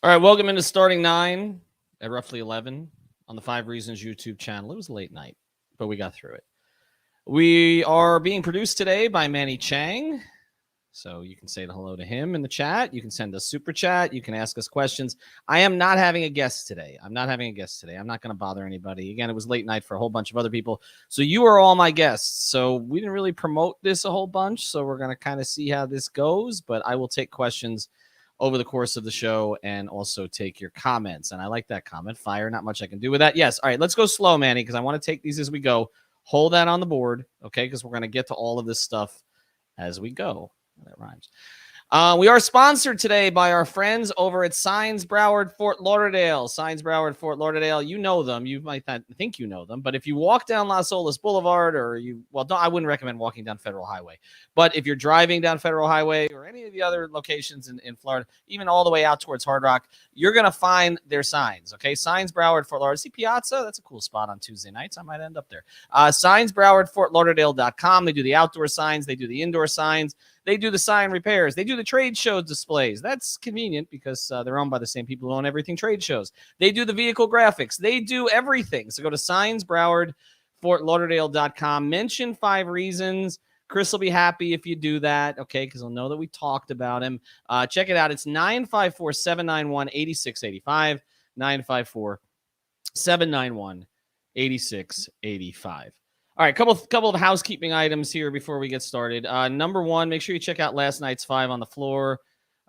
All right, welcome into Starting 9 at roughly 11 on the 5 Reasons YouTube channel. It was a late night, but we got through it. We are being produced today by Manny Chang, so you can say hello to him in the chat. You can send us super chat. You can ask us questions. I am not having a guest today. I'm not going to bother anybody. Again, it was late night for a whole bunch of other people, so you are all my guests. So we didn't really promote this a whole bunch, so we're going to kind of see how this goes, but I will take questions over the course of the show and also take your comments. And I like that comment. Fire, not much I can do with that. Yes. All right, let's go slow, Manny, because I want to take these as we go. Hold that on the board, okay, because we're going to get to all of this stuff as we go. That rhymes. We are sponsored today by our friends over at Signs Broward Fort Lauderdale. Signs Broward Fort Lauderdale, you know them. You might not think you know them, but if you walk down Las Olas Boulevard I wouldn't recommend walking down Federal Highway. But if you're driving down Federal Highway or any of the other locations in Florida, even all the way out towards Hard Rock, you're going to find their signs, okay? Signs Broward Fort Lauderdale. See Piazza? That's a cool spot on Tuesday nights. I might end up there. Signs Broward Fort Lauderdale.com. They do the outdoor signs. They do the indoor signs. They do the sign repairs. They do the trade show displays. That's convenient because they're owned by the same people who own everything trade shows. They do the vehicle graphics. They do everything. So go to signsbrowardfortlauderdale.com. Mention 5 Reasons. Chris will be happy if you do that, okay, because he'll know that we talked about him. Check it out. It's 954-791-8685, 954-791-8685. All right, couple of housekeeping items here before we get started. Number one, make sure you check out last night's 5 on the floor.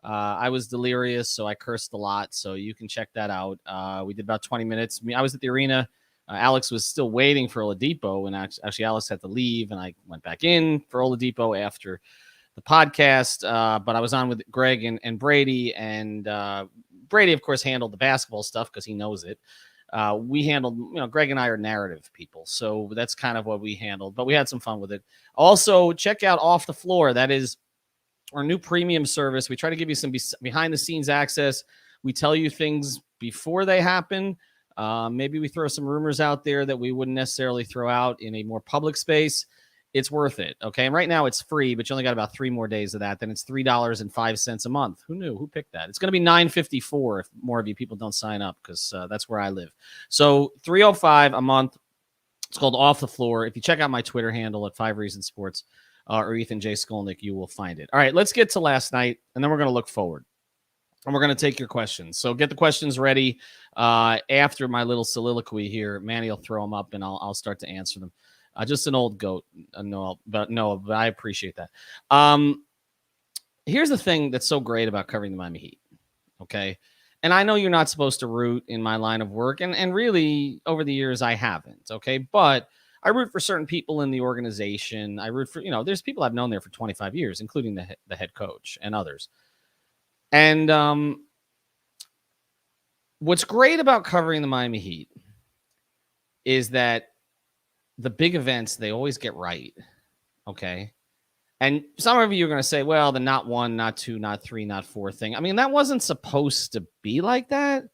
I was delirious, so I cursed a lot, so you can check that out. We did about 20 minutes. I was at the arena. Alex was still waiting for Oladipo, and actually Alex had to leave, and I went back in for Oladipo after the podcast. But I was on with Greg and Brady, and Brady, of course, handled the basketball stuff because he knows it. We handled, Greg and I are narrative people, so that's kind of what we handled, but we had some fun with it. Also, check out Off the Floor. That is our new premium service. We try to give you some behind the scenes access. We tell you things before they happen. Maybe we throw some rumors out there that we wouldn't necessarily throw out in a more public space. It's worth it. Okay. And right now it's free, but you only got about 3 more days of that. Then it's $3.05 a month. Who knew? Who picked that? It's going to be $9.54 if more of you people don't sign up, because that's where I live. So $3.05 a month. It's called Off the Floor. If you check out my Twitter handle at 5 Reasons Sports or Ethan J. Skolnick, you will find it. All right, let's get to last night, and then we're going to look forward. And we're going to take your questions. So get the questions ready after my little soliloquy here. Manny will throw them up, and I'll start to answer them. Just an old goat. But I appreciate that. Here's the thing that's so great about covering the Miami Heat, okay? And I know you're not supposed to root in my line of work, and really, over the years, I haven't, okay? But I root for certain people in the organization. I root for, there's people I've known there for 25 years, including the head coach and others. And what's great about covering the Miami Heat is that the big events, they always get right, okay? And some of you are going to say, well, the not 1, not 2, not 3, not 4 thing. I mean, that wasn't supposed to be like that.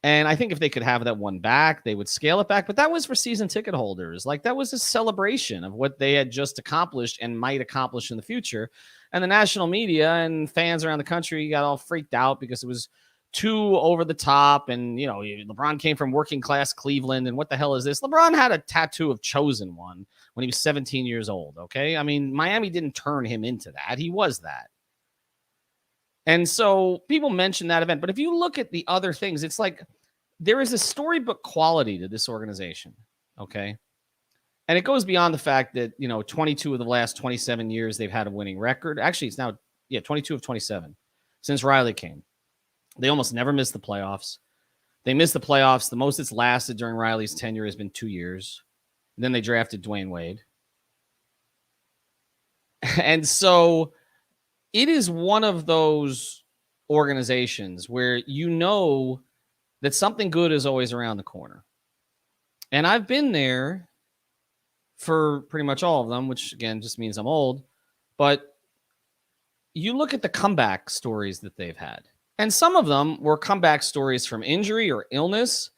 And I think if they could have that one back, they would scale it back. But that was for season ticket holders. Like, that was a celebration of what they had just accomplished and might accomplish in the future. And the national media and fans around the country got all freaked out because it was too over the top. And, LeBron came from working class Cleveland. And what the hell is this? LeBron had a tattoo of Chosen One when he was 17 years old. Okay. I mean, Miami didn't turn him into that. He was that. And so people mention that event. But if you look at the other things, it's like there is a storybook quality to this organization. Okay. And it goes beyond the fact that, 22 of the last 27 years they've had a winning record. Actually, it's now, 22 of 27 since Riley came. They almost never missed the playoffs. They missed the playoffs. The most it's lasted during Riley's tenure has been 2 years. And then they drafted Dwayne Wade. And so it is one of those organizations where that something good is always around the corner. And I've been there for pretty much all of them, which again just means I'm old. But you look at the comeback stories that they've had. And some of them were comeback stories from injury or illness.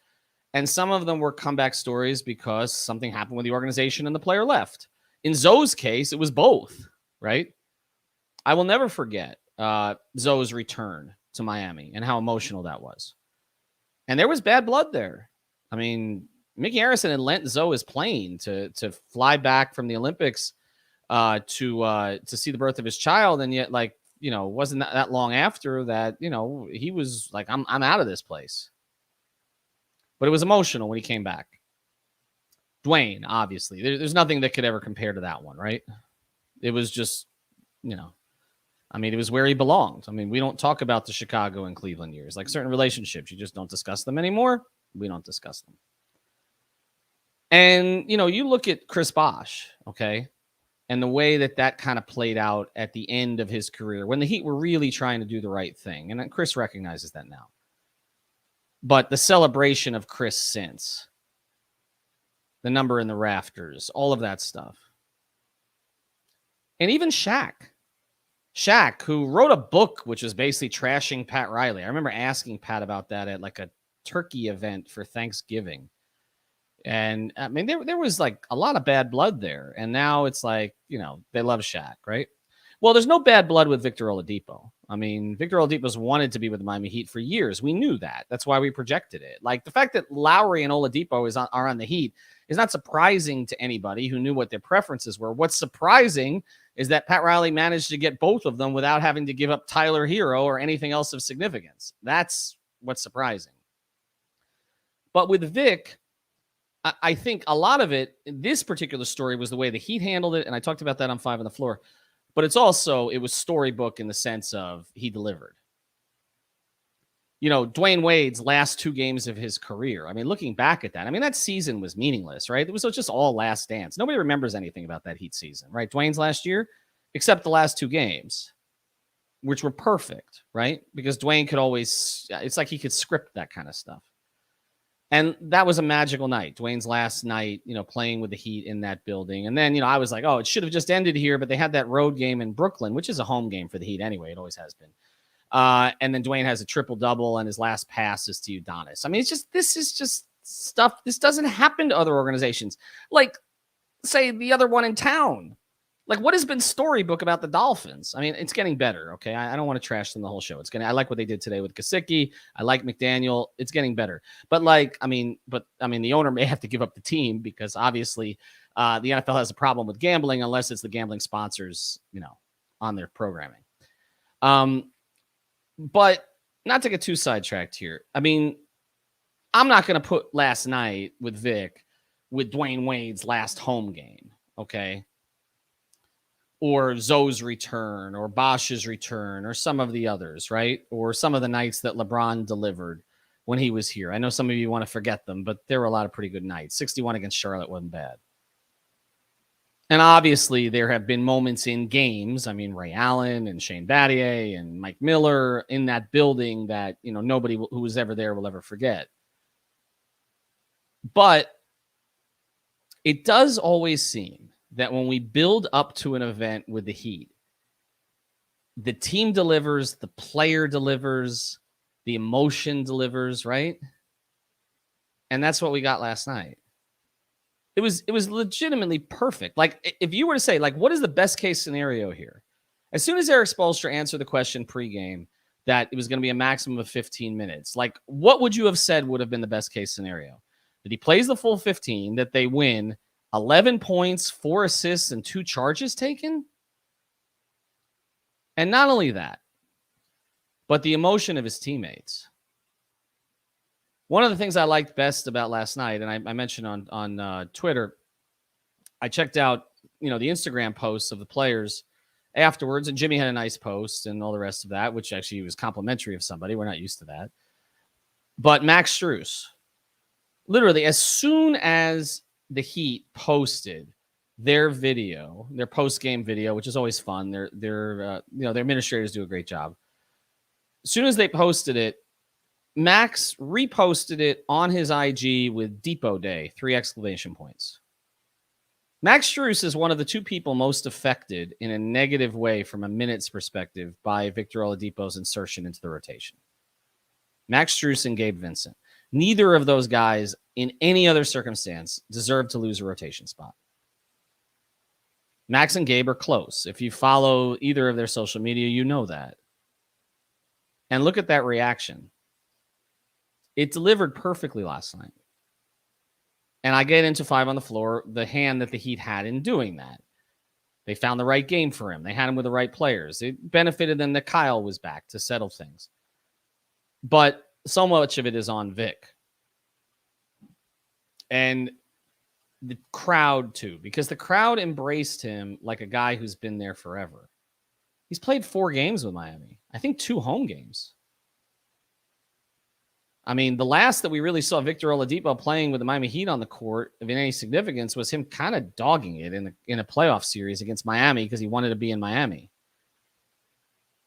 And some of them were comeback stories because something happened with the organization and the player left. In Zoe's case, it was both, right? I will never forget Zoe's return to Miami and how emotional that was. And there was bad blood there. I mean, Mickey Harrison had lent Zoe his plane to fly back from the Olympics to see the birth of his child, and yet, like, wasn't that long after that, he was like, I'm out of this place. But it was emotional when he came back. Dwayne, obviously, there's nothing that could ever compare to that one, right? It was just, I mean, it was where he belonged. I mean, we don't talk about the Chicago and Cleveland years. Like certain relationships, you just don't discuss them anymore. We don't discuss them. And, you look at Chris Bosh, okay, and the way that kind of played out at the end of his career when the Heat were really trying to do the right thing. And Chris recognizes that now. But the celebration of Chris since, the number in the rafters, all of that stuff. And even Shaq, who wrote a book which was basically trashing Pat Riley. I remember asking Pat about that at like a turkey event for Thanksgiving. And I mean, there was like a lot of bad blood there. And now it's like, they love Shaq, right? Well, there's no bad blood with Victor Oladipo. I mean, Victor Oladipo's wanted to be with the Miami Heat for years. We knew that. That's why we projected it. Like the fact that Lowry and Oladipo are on the Heat is not surprising to anybody who knew what their preferences were. What's surprising is that Pat Riley managed to get both of them without having to give up Tyler Hero or anything else of significance. That's what's surprising. But with Vic, I think a lot of it, this particular story, was the way the Heat handled it, and I talked about that on 5 on the Floor. But it was storybook in the sense of he delivered. Dwayne Wade's last 2 games of his career. I mean, looking back at that, I mean, that season was meaningless, right? It was just all last dance. Nobody remembers anything about that Heat season, right? Dwayne's last year, except the last 2 games, which were perfect, right? Because Dwayne could always, it's like he could script that kind of stuff. And that was a magical night. Dwayne's last night, playing with the Heat in that building. And then, I was like, oh, it should have just ended here. But they had that road game in Brooklyn, which is a home game for the Heat anyway. It always has been. And then Dwayne has a triple-double, and his last pass is to Udonis. I mean, this is just stuff. This doesn't happen to other organizations. Like, say, the other one in town. Like, what has been storybook about the Dolphins? I mean, it's getting better, okay? I don't want to trash them the whole show. I like what they did today with Gesicki. I like McDaniel. It's getting better. But, the owner may have to give up the team because, obviously, the NFL has a problem with gambling unless it's the gambling sponsors, on their programming. But not to get too sidetracked here. I mean, I'm not going to put last night with Vic with Dwayne Wade's last home game, okay? Or Zoe's return, or Bosch's return, or some of the others, right? Or some of the nights that LeBron delivered when he was here. I know some of you want to forget them, but there were a lot of pretty good nights. 61 against Charlotte wasn't bad. And obviously, there have been moments in games. I mean, Ray Allen and Shane Battier and Mike Miller in that building that, nobody who was ever there will ever forget. But it does always seem that when we build up to an event with the Heat, the team delivers, the player delivers, the emotion delivers, right? And that's what we got last night. It was legitimately perfect. Like, if you were to say, like, what is the best case scenario here? As soon as Eric Spoelstra answered the question pregame that it was going to be a maximum of 15 minutes, like, what would you have said would have been the best case scenario? That he plays the full 15, that they win, 11 points, 4 assists, and 2 charges taken? And not only that, but the emotion of his teammates. One of the things I liked best about last night, and I mentioned on Twitter, I checked out, the Instagram posts of the players afterwards, and Jimmy had a nice post and all the rest of that, which actually was complimentary of somebody. We're not used to that. But Max Strus, literally, as soon as the Heat posted their video, their post-game video, which is always fun. Their administrators do a great job. As soon as they posted it, Max reposted it on his IG with Depot Day, 3 exclamation points. Max Strus is one of the 2 people most affected in a negative way from a minutes perspective by Victor Oladipo's insertion into the rotation. Max Strus and Gabe Vincent. Neither of those guys in any other circumstance deserve to lose a rotation spot. Max and Gabe are close. If you follow either of their social media, you know that. And look at that reaction. It delivered perfectly last night. And I get into 5 on the floor, the hand that the Heat had in doing that. They found the right game for him. They had him with the right players. It benefited them that Kyle was back to settle things. But so much of it is on Vic. And the crowd, too, because the crowd embraced him like a guy who's been there forever. He's played 4 games with Miami. I think 2 home games. I mean, the last that we really saw Victor Oladipo playing with the Miami Heat on the court of any significance was him kind of dogging it in a playoff series against Miami because he wanted to be in Miami.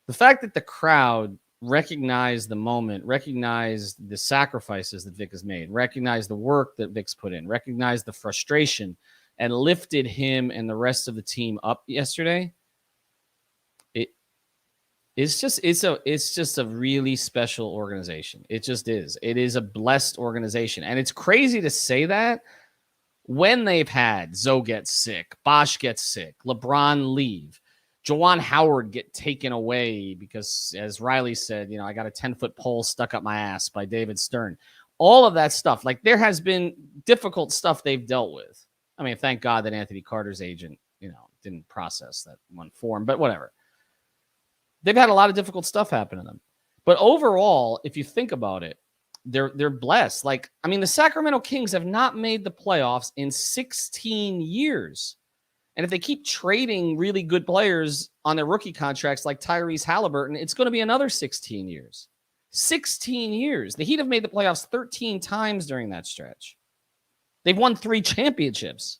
The fact that the crowd recognized the moment, recognized the sacrifices that Vic has made, recognized the work that Vic's put in, recognized the frustration, and lifted him and the rest of the team up yesterday. It's just a really special organization. It just is. It is a blessed organization. And it's crazy to say that when they've had Zoe get sick, Bosh gets sick, LeBron leave, Juwan Howard get taken away because, as Riley said, I got a 10-foot pole stuck up my ass by David Stern. All of that stuff. Like, there has been difficult stuff they've dealt with. I mean, thank God that Anthony Carter's agent, didn't process that one for him, but whatever. They've had a lot of difficult stuff happen to them. But overall, if you think about it, they're blessed. Like, I mean, the Sacramento Kings have not made the playoffs in 16 years. And if they keep trading really good players on their rookie contracts like Tyrese Halliburton, it's going to be another 16 years. 16 years. The Heat have made the playoffs 13 times during that stretch. They've won 3 championships.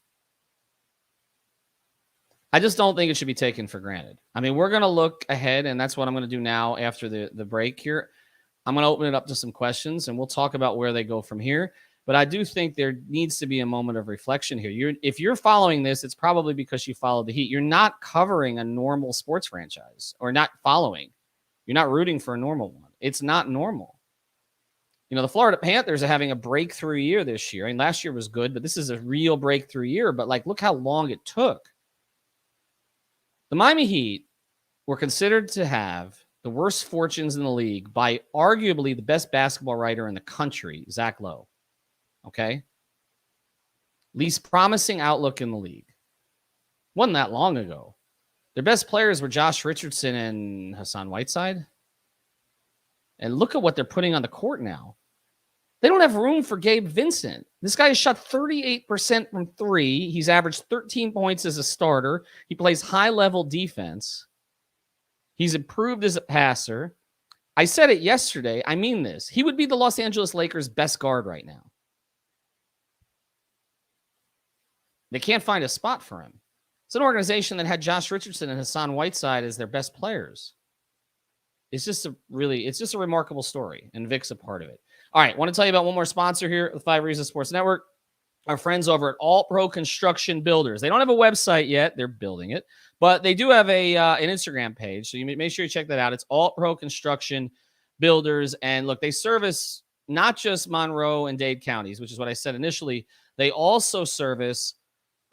I just don't think it should be taken for granted. I mean, we're going to look ahead, and that's what I'm going to do now after the break here. I'm going to open it up to some questions, and we'll talk about where they go from here. But I do think there needs to be a moment of reflection here. If you're following this, it's probably because you follow the Heat. You're not covering a normal sports franchise, or not following. You're not rooting for a normal one. It's not normal. The Florida Panthers are having a breakthrough year this year. I mean, last year was good, but this is a real breakthrough year. But, look how long it took. The Miami Heat were considered to have the worst fortunes in the league by arguably the best basketball writer in the country, Zach Lowe. Okay? Least promising outlook in the league. Wasn't that long ago. Their best players were Josh Richardson and Hassan Whiteside. And look at what they're putting on the court now. They don't have room for Gabe Vincent. This guy has shot 38% from 3. He's averaged 13 points as a starter. He plays high-level defense. He's improved as a passer. I said it yesterday. I mean this. He would be the Los Angeles Lakers' best guard right now. They can't find a spot for him. It's an organization that had Josh Richardson and Hassan Whiteside as their best players. It's just a remarkable story, and Vic's a part of it. All right, I want to tell you about one more sponsor here at the 5 Reasons Sports Network. Our friends over at All Pro Construction Builders. They don't have a website yet. They're building it. But they do have an Instagram page. So you make sure you check that out. It's All Pro Construction Builders. And look, they service not just Monroe and Dade counties, which is what I said initially. They also service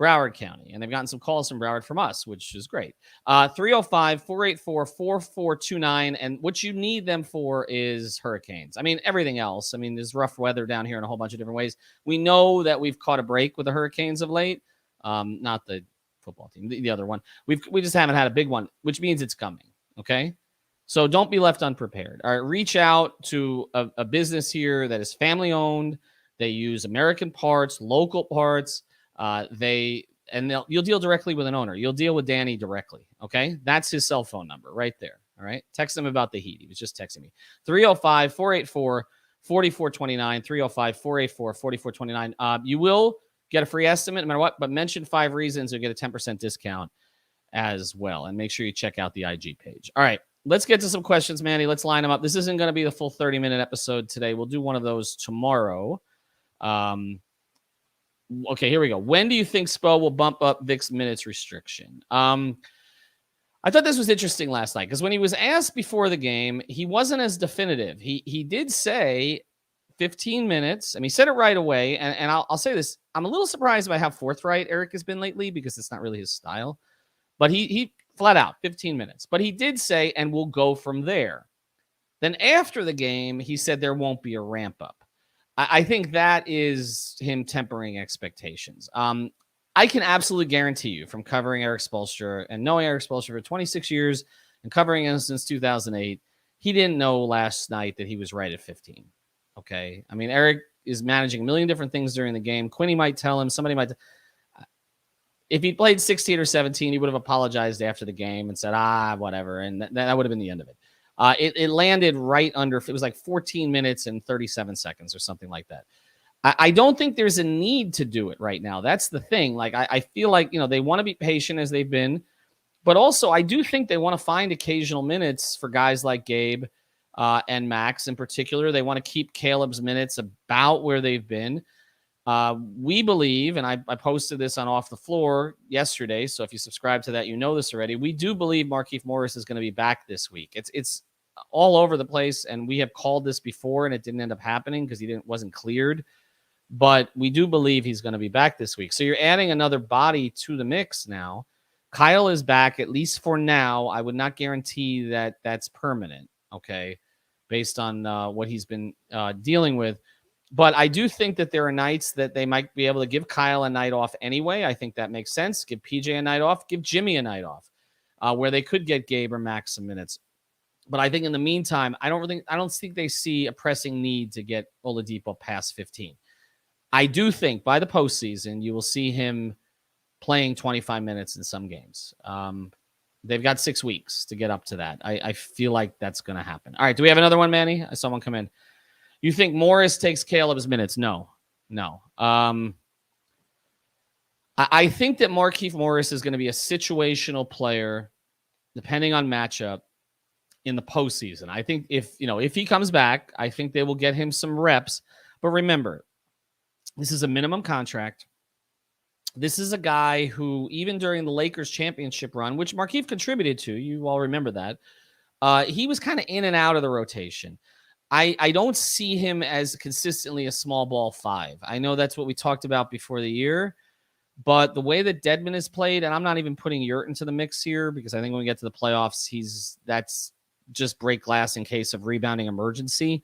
Broward County. And they've gotten some calls from Broward from us, which is great. 305-484-4429. And what you need them for is hurricanes. I mean, everything else. I mean, there's rough weather down here in a whole bunch of different ways. We know that we've caught a break with the hurricanes of late. Not the football team, the other one. We just haven't had a big one, which means it's coming. Okay? So don't be left unprepared. All right, reach out to a business here that is family owned. They use American parts, local parts. You'll deal directly with an owner. You'll deal with Danny directly. Okay. That's his cell phone number right there. All right. Text him about the Heat. He was just texting me. 305-484-4429, 305-484-4429. You will get a free estimate no matter what, but mention 5 Reasons. You'll get a 10% discount as well. And make sure you check out the IG page. All right. Let's get to some questions, Manny. Let's line them up. This isn't going to be the full 30-minute episode today. We'll do one of those tomorrow. Okay, here we go. When do you think Spo will bump up Vic's minutes restriction? I thought this was interesting last night because when he was asked before the game, he wasn't as definitive. He did say 15 minutes. I mean, he said it right away. And I'll say this. I'm a little surprised by how forthright Eric has been lately because it's not really his style. But he flat out 15 minutes. But he did say, and we'll go from there. Then after the game, he said there won't be a ramp up. I think that is him tempering expectations. I can absolutely guarantee you from covering Eric Spoelstra and knowing Eric Spoelstra for 26 years and covering him since 2008, he didn't know last night that he was right at 15. Okay. I mean, Eric is managing a million different things during the game. Quinny might tell him, somebody might. If he played 16 or 17, he would have apologized after the game and said, whatever. And that would have been the end of it. It landed right under, it was like 14 minutes and 37 seconds or something like that. I don't think there's a need to do it right now. That's the thing. Like, I feel like, they want to be patient as they've been, but also I do think they want to find occasional minutes for guys like Gabe and Max in particular. They want to keep Caleb's minutes about where they've been. We believe, and I posted this on Off the Floor yesterday, so if you subscribe to that, you know this already. We do believe Markieff Morris is going to be back this week. It's all over the place, and we have called this before, and it didn't end up happening because he wasn't cleared. But we do believe he's going to be back this week. So you're adding another body to the mix now. Kyle is back, at least for now. I would not guarantee that that's permanent, okay, based on what he's been dealing with. But I do think that there are nights that they might be able to give Kyle a night off anyway. I think that makes sense. Give PJ a night off. Give Jimmy a night off, where they could get Gabe or Max some minutes. But I think in the meantime, I don't think they see a pressing need to get Oladipo past 15. I do think by the postseason, you will see him playing 25 minutes in some games. They've got 6 weeks to get up to that. I feel like that's going to happen. All right. Do we have another one, Manny? I saw one come in. You think Morris takes Caleb's minutes? No. I think that Markieff Morris is going to be a situational player, depending on matchup, in the postseason. I think if he comes back, I think they will get him some reps. But remember, this is a minimum contract. This is a guy who, even during the Lakers championship run, which Markieff contributed to, you all remember that, he was kind of in and out of the rotation. I don't see him as consistently a small ball 5. I know that's what we talked about before the year, but the way that Dedmon has played, and I'm not even putting Yurt into the mix here because I think when we get to the playoffs, that's just break glass in case of rebounding emergency.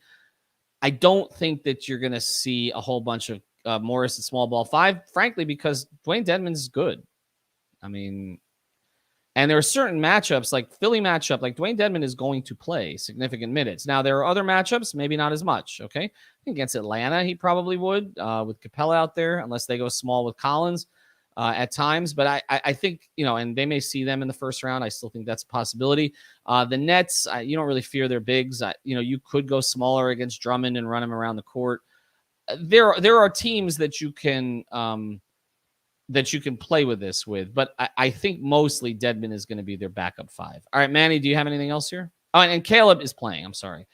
I don't think that you're going to see a whole bunch of Morris and small ball 5, frankly, because Dwayne Dedmon's good. I mean, and there are certain matchups, like Philly matchup, like Dwayne Dedmon is going to play significant minutes. Now, there are other matchups, maybe not as much, okay? I think against Atlanta, he probably would, with Capella out there, unless they go small with Collins at times. But I think, and they may see them in the first round. I still think that's a possibility. The Nets, you don't really fear their bigs. You could go smaller against Drummond and run him around the court. There are teams that you can play with this with, but I think mostly Dedmon is going to be their backup 5. All right, Manny, do you have anything else here? Oh, and Caleb is playing. I'm sorry.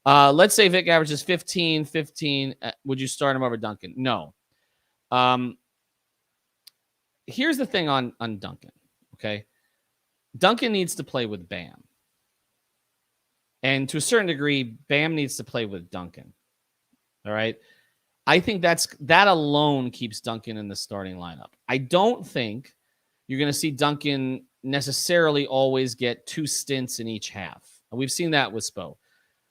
Let's say Vic averages 15. Would you start him over Duncan? No. Here's the thing on Duncan, okay? Duncan needs to play with Bam. And to a certain degree, Bam needs to play with Duncan. All right? I think that alone keeps Duncan in the starting lineup. I don't think you're going to see Duncan necessarily always get 2 stints in each half. We've seen that with Spo.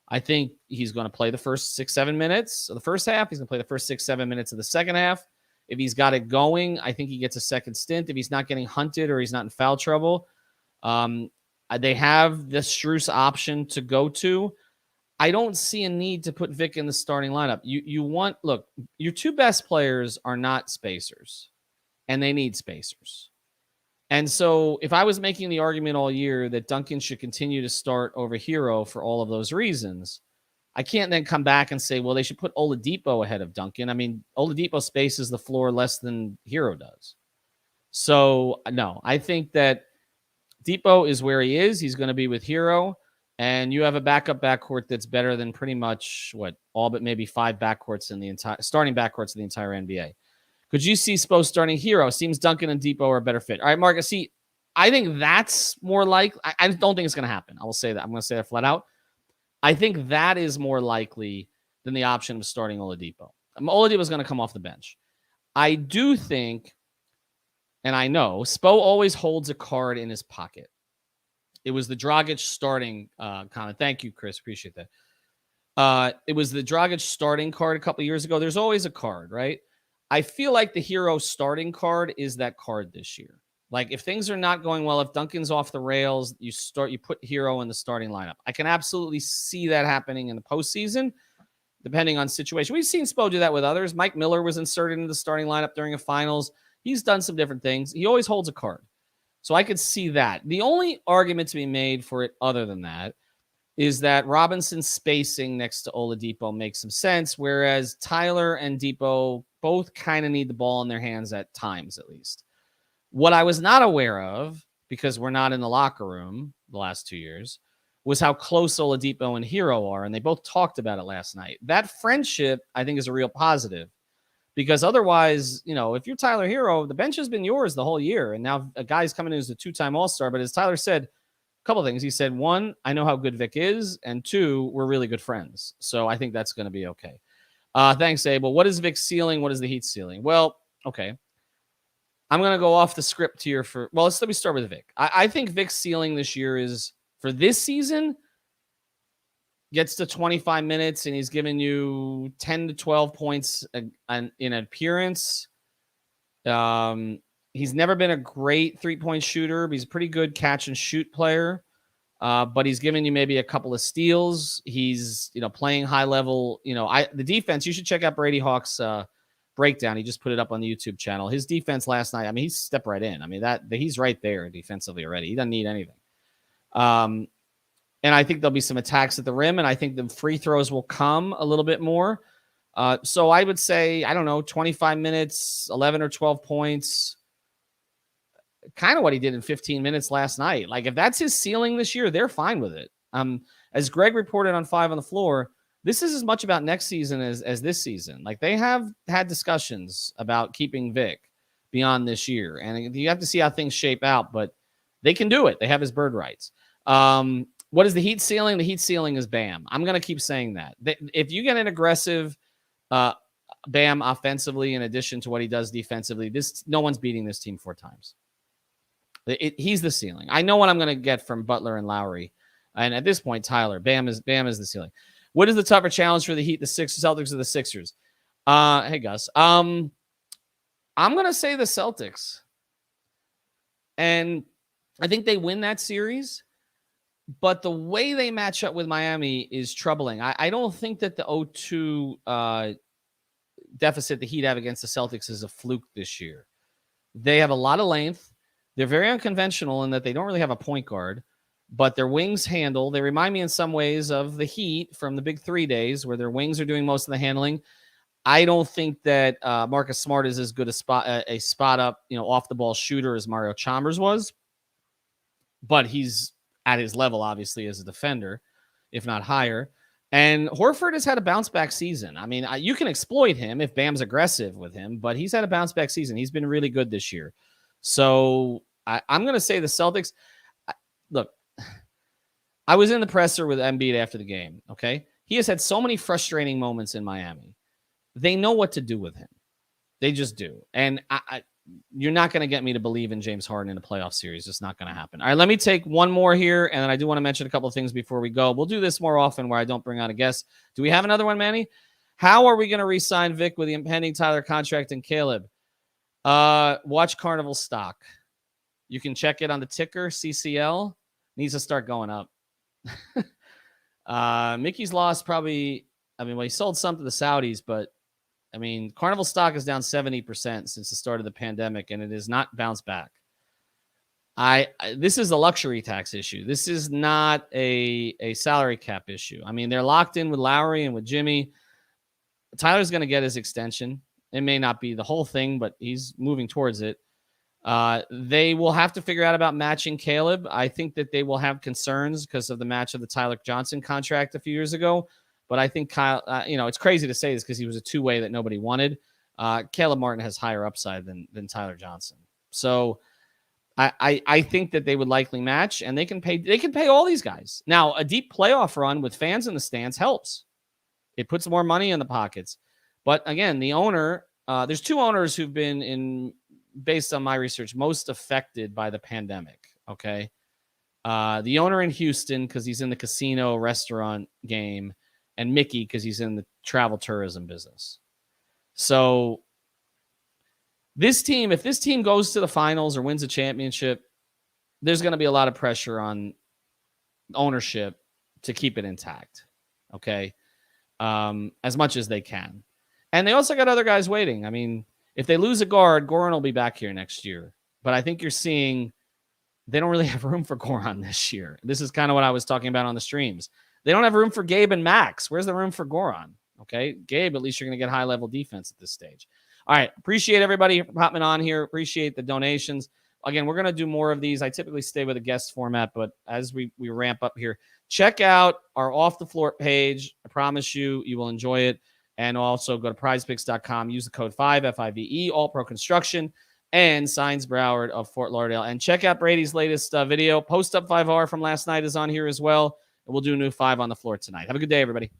I think he's going to play the first 6-7 minutes of the first half. He's going to play the first 6-7 minutes of the second half. If he's got it going, I think he gets a second stint. If he's not getting hunted or he's not in foul trouble, they have the Strus option to go to. I don't see a need to put Vic in the starting lineup. Look, your 2 best players are not spacers, and they need spacers. And so if I was making the argument all year that Duncan should continue to start over Hero for all of those reasons, I can't then come back and say, well, they should put Oladipo ahead of Duncan. I mean, Oladipo spaces the floor less than Hero does. So, no, I think that Depot is where he is. He's going to be with Hero. And you have a backup backcourt that's better than pretty much all but maybe 5 backcourts in the entire starting backcourts in the entire NBA. Could you see Spo starting Hero? Seems Duncan and Depot are a better fit. All right, Mark, see, I think that's more likely. I don't think it's going to happen. I will say that. I'm going to say that flat out. I think that is more likely than the option of starting Oladipo. Oladipo is going to come off the bench. I do think, and I know, Spo always holds a card in his pocket. It was the Dragic starting comment. Thank you, Chris. Appreciate that. It was the Dragic starting card a couple years ago. There's always a card, right? I feel like the Hero starting card is that card this year. Like if things are not going well, if Duncan's off the rails, you put Hero in the starting lineup. I can absolutely see that happening in the postseason, depending on situation. We've seen Spo do that with others. Mike Miller was inserted into the starting lineup during a finals. He's done some different things. He always holds a card. So I could see that. The only argument to be made for it other than that is that Robinson's spacing next to Oladipo makes some sense, whereas Tyler and Depot both kind of need the ball in their hands at times, at least. What I was not aware of, because we're not in the locker room the last 2 years, was how close Oladipo and Hero are, and they both talked about it last night. That friendship, I think, is a real positive, because otherwise, if you're Tyler Hero, the bench has been yours the whole year, and now a guy's coming in as a two-time All-Star, but as Tyler said, couple things. He said, one, I know how good Vic is, and two, we're really good friends. So I think that's going to be okay. Thanks, Abel. What is Vic's ceiling? What is the Heat ceiling? Well, okay. I'm going to go off the script here let me start with Vic. I think Vic's ceiling this year is, for this season, gets to 25 minutes, and he's giving you 10 to 12 points in an appearance. He's never been a great three-point shooter, but he's a pretty good catch-and-shoot player. But he's giving you maybe a couple of steals. He's, playing high level. The defense, you should check out Brady Hawk's breakdown. He just put it up on the YouTube channel. His defense last night, he stepped right in. He's right there defensively already. He doesn't need anything. And I think there'll be some attacks at the rim, and I think the free throws will come a little bit more. So I would say, 25 minutes, 11 or 12 points. Kind of what he did in 15 minutes last night. Like if that's his ceiling this year, they're fine with it. As Greg reported on 5 on the Floor, this is as much about next season as this season. Like they have had discussions about keeping Vic beyond this year, and you have to see how things shape out, but they can do it. They have his bird rights. What is the Heat ceiling? The Heat ceiling is Bam. I'm going to keep saying that. If you get an aggressive Bam offensively, in addition to what he does defensively, no one's beating this team 4 times. He's the ceiling. I know what I'm going to get from Butler and Lowry. And at this point, Tyler, Bam is the ceiling. What is the tougher challenge for the Heat, the Celtics or the Sixers? Hey, Gus. I'm going to say the Celtics. And I think they win that series. But the way they match up with Miami is troubling. I don't think that the 0-2 deficit the Heat have against the Celtics is a fluke this year. They have a lot of length. They're very unconventional in that they don't really have a point guard, but their wings handle. They remind me in some ways of the Heat from the Big 3 days, where their wings are doing most of the handling. I don't think that Marcus Smart is as good a spot up, off the ball shooter as Mario Chalmers was, but he's at his level, obviously, as a defender, if not higher. And Horford has had a bounce back season. You can exploit him if Bam's aggressive with him, but he's had a bounce back season. He's been really good this year. So I'm going to say the Celtics. Look, I was in the presser with Embiid after the game, okay? He has had so many frustrating moments in Miami. They know what to do with him. They just do. And you're not going to get me to believe in James Harden in a playoff series. It's not going to happen. All right, let me take one more here, and then I do want to mention a couple of things before we go. We'll do this more often where I don't bring out a guest. Do we have another one, Manny? How are we going to re-sign Vic with the impending Tyler contract and Caleb? Watch Carnival stock. You can check it on the ticker. CCL needs to start going up. Mickey's lost probably. He sold some to the Saudis, but Carnival stock is down 70% since the start of the pandemic, and it has not bounced back. This is a luxury tax issue. This is not a salary cap issue. They're locked in with Lowry and with Jimmy. Tyler's going to get his extension. It may not be the whole thing, but he's moving towards it. They will have to figure out about matching Caleb. I think that they will have concerns because of the match of the Tyler Johnson contract a few years ago. But I think Kyle, it's crazy to say this because he was a two-way that nobody wanted. Caleb Martin has higher upside than Tyler Johnson. So I think that they would likely match, and they can pay all these guys. Now, a deep playoff run with fans in the stands helps. It puts more money in the pockets. But again, the owner, there's 2 owners who've been based on my research, most affected by the pandemic. Okay. The owner in Houston because he's in the casino restaurant game, and Mickey because he's in the travel tourism business. So this team, if this team goes to the finals or wins a championship, there's going to be a lot of pressure on ownership to keep it intact. Okay. As much as they can. And they also got other guys waiting. I mean, if they lose a guard, Goran will be back here next year. But I think you're seeing they don't really have room for Goran this year. This is kind of what I was talking about on the streams. They don't have room for Gabe and Max. Where's the room for Goran? Okay. Gabe, at least you're going to get high-level defense at this stage. All right. Appreciate everybody hopping on here. Appreciate the donations. Again, we're going to do more of these. I typically stay with a guest format, but as we ramp up here, check out our Off the Floor page. I promise you will enjoy it. And also go to prizepicks.com. Use the code 5, F-I-V-E, All Pro Construction, and Signs Broward of Fort Lauderdale. And check out Brady's latest video. Post Up 5R from last night is on here as well. And we'll do a new 5 on the floor tonight. Have a good day, everybody.